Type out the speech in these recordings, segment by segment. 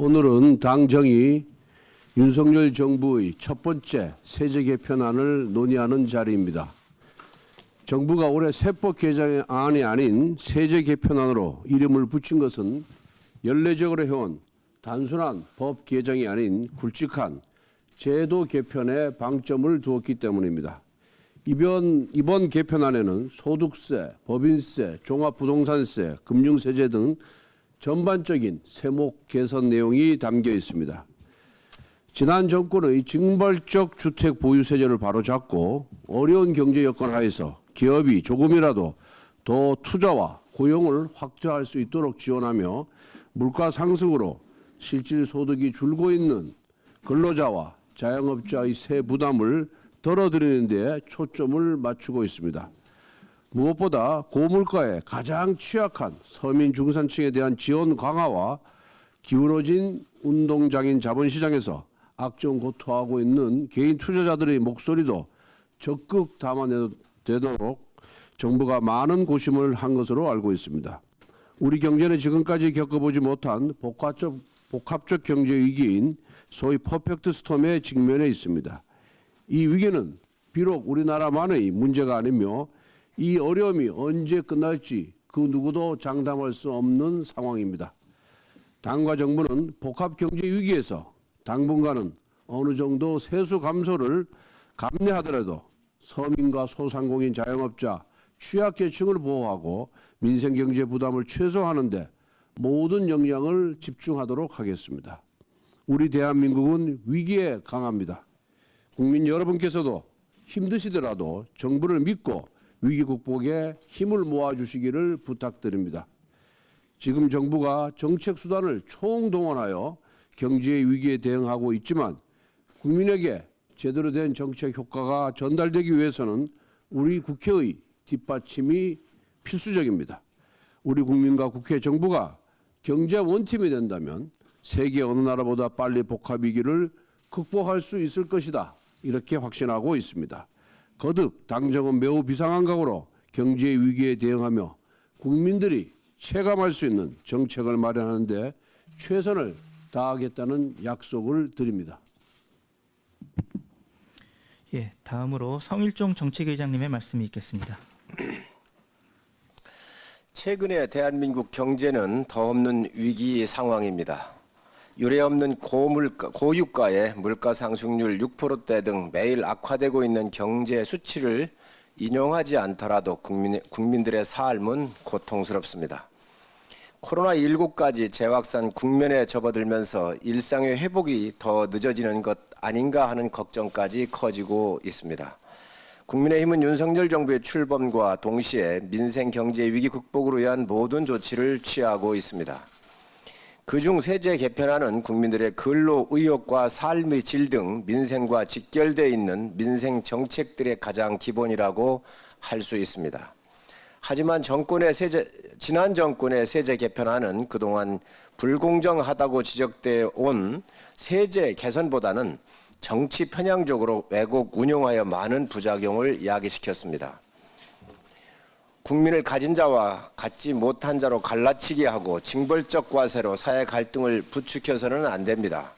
오늘은 당정이 윤석열 정부의 첫 번째 세제 개편안을 논의하는 자리입니다. 정부가 올해 세법 개정안이 아닌 세제 개편안으로 이름을 붙인 것은 연례적으로 해온 단순한 법 개정이 아닌 굵직한 제도 개편에 방점을 두었기 때문입니다. 이번 개편안에는 소득세, 법인세, 종합부동산세, 금융세제 등 전반적인 세목 개선 내용이 담겨 있습니다. 지난 정권의 징벌적 주택 보유세제를 바로잡고 어려운 경제 여건 하에서 기업이 조금이라도 더 투자와 고용을 확대할 수 있도록 지원하며 물가 상승으로 실질 소득이 줄고 있는 근로자와 자영업자의 세 부담을 덜어드리는 데 초점을 맞추고 있습니다. 무엇보다 고물가에 가장 취약한 서민 중산층에 대한 지원 강화와 기울어진 운동장인 자본시장에서 악정고투하고 있는 개인 투자자들의 목소리도 적극 담아내도록 정부가 많은 고심을 한 것으로 알고 있습니다. 우리 경제는 지금까지 겪어보지 못한 복합적 경제 위기인 소위 퍼펙트 스톰에 직면해 있습니다. 이 위기는 비록 우리나라만의 문제가 아니며 이 어려움이 언제 끝날지 그 누구도 장담할 수 없는 상황입니다. 당과 정부는 복합 경제 위기에서 당분간은 어느 정도 세수 감소를 감내하더라도 서민과 소상공인 자영업자, 취약계층을 보호하고 민생 경제 부담을 최소화하는 데 모든 역량을 집중하도록 하겠습니다. 우리 대한민국은 위기에 강합니다. 국민 여러분께서도 힘드시더라도 정부를 믿고 위기 극복에 힘을 모아주시기를 부탁드립니다. 지금 정부가 정책 수단을 총동원하여 경제의 위기에 대응하고 있지만 국민에게 제대로 된 정책 효과가 전달되기 위해서는 우리 국회의 뒷받침이 필수적입니다. 우리 국민과 국회 정부가 경제 원팀이 된다면 세계 어느 나라보다 빨리 복합 위기를 극복할 수 있을 것이다. 이렇게 확신하고 있습니다. 거듭 당정은 매우 비상한 각오로 경제의 위기에 대응하며 국민들이 체감할 수 있는 정책을 마련하는 데 최선을 다하겠다는 약속을 드립니다. 예, 다음으로 성일종 정책위원장님의 말씀이 있겠습니다. 최근에 대한민국 경제는 더없는 위기 상황입니다. 유례없는 고유가에 물가 상승률 6%대 등 매일 악화되고 있는 경제 수치를 인용하지 않더라도 국민들의 삶은 고통스럽습니다. 코로나19까지 재확산 국면에 접어들면서 일상의 회복이 더 늦어지는 것 아닌가 하는 걱정까지 커지고 있습니다. 국민의힘은 윤석열 정부의 출범과 동시에 민생 경제 위기 극복을 위한 모든 조치를 취하고 있습니다. 그중 세제 개편안은 국민들의 근로 의욕과 삶의 질 등 민생과 직결되어 있는 민생 정책들의 가장 기본이라고 할 수 있습니다. 하지만 지난 정권의 세제 개편안은 그동안 불공정하다고 지적되어 온 세제 개선보다는 정치 편향적으로 왜곡 운용하여 많은 부작용을 야기시켰습니다. 국민을 가진 자와 갖지 못한 자로 갈라치게 하고 징벌적 과세로 사회 갈등을 부추겨서는 안 됩니다.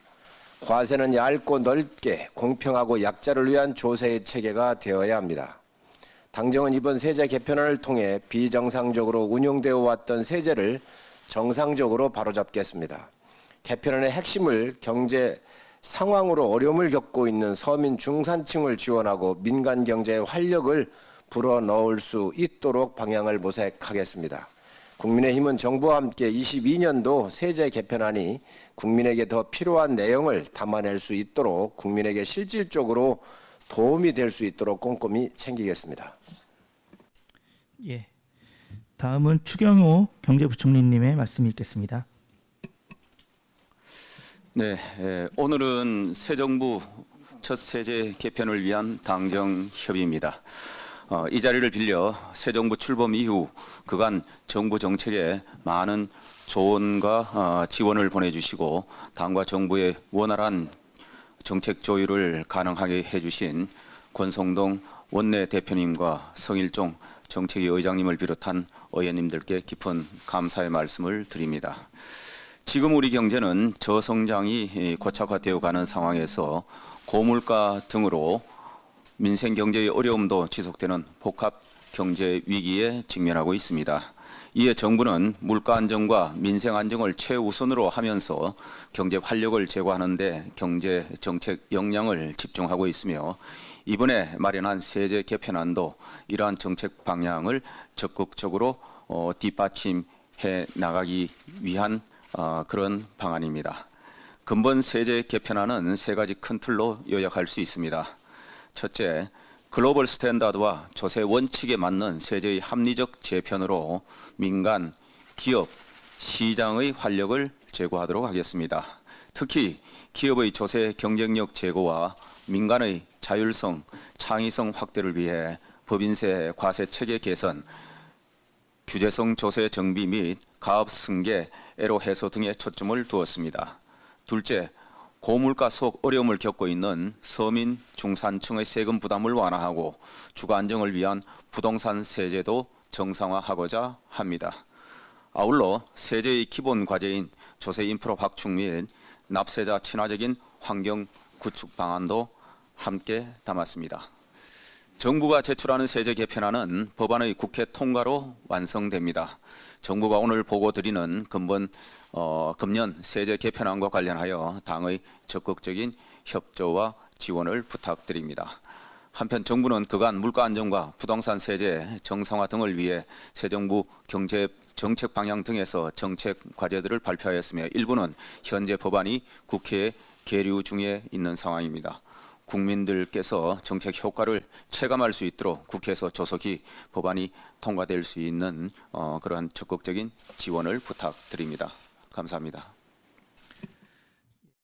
과세는 얇고 넓게 공평하고 약자를 위한 조세의 체계가 되어야 합니다. 당정은 이번 세제 개편안을 통해 비정상적으로 운용되어 왔던 세제를 정상적으로 바로잡겠습니다. 개편안의 핵심을 경제 상황으로 어려움을 겪고 있는 서민 중산층을 지원하고 민간 경제의 활력을 불어넣을 수 있도록 방향을 모색하겠습니다. 국민의힘은 정부와 함께 22년도 세제 개편안이 국민에게 더 필요한 내용을 담아낼 수 있도록 국민에게 실질적으로 도움이 될 수 있도록 꼼꼼히 챙기겠습니다. 예, 다음은 추경호 경제부총리님의 말씀이 있겠습니다. 네, 오늘은 새 정부 첫 세제 개편을 위한 당정 협의입니다. 이 자리를 빌려 새 정부 출범 이후 그간 정부 정책에 많은 조언과 지원을 보내주시고 당과 정부의 원활한 정책 조율을 가능하게 해주신 권성동 원내 대표님과 성일종 정책위 의장님을 비롯한 의원님들께 깊은 감사의 말씀을 드립니다. 지금 우리 경제는 저성장이 고착화되어 가는 상황에서 고물가 등으로 민생 경제의 어려움도 지속되는 복합 경제 위기에 직면하고 있습니다. 이에 정부는 물가 안정과 민생 안정을 최우선으로 하면서 경제 활력을 제고하는 데 경제 정책 역량을 집중하고 있으며 이번에 마련한 세제 개편안도 이러한 정책 방향을 적극적으로 뒷받침해 나가기 위한 그런 방안입니다. 근본 세제 개편안은 세 가지 큰 틀로 요약할 수 있습니다. 첫째, 글로벌 스탠다드와 조세 원칙에 맞는 세제의 합리적 재편으로 민간, 기업, 시장의 활력을 제고하도록 하겠습니다. 특히 기업의 조세 경쟁력 제고와 민간의 자율성, 창의성 확대를 위해 법인세 과세 체계 개선, 규제성 조세 정비 및 가업 승계, 애로 해소 등에 초점을 두었습니다. 둘째, 고물가 속 어려움을 겪고 있는 서민 중산층의 세금 부담을 완화하고 주거 안정을 위한 부동산 세제도 정상화하고자 합니다. 아울러 세제의 기본 과제인 조세 인프라 확충 및 납세자 친화적인 환경 구축 방안도 함께 담았습니다. 정부가 제출하는 세제 개편안은 법안의 국회 통과로 완성됩니다. 정부가 오늘 보고 드리는 금년 세제 개편안과 관련하여 당의 적극적인 협조와 지원을 부탁드립니다. 한편 정부는 그간 물가 안정과 부동산 세제 정상화 등을 위해 새 정부 경제 정책 방향 등에서 정책 과제들을 발표하였으며 일부는 현재 법안이 국회에 계류 중에 있는 상황입니다. 국민들께서 정책 효과를 체감할 수 있도록 국회에서 조속히 법안이 통과될 수 있는 그러한 적극적인 지원을 부탁드립니다. 감사합니다.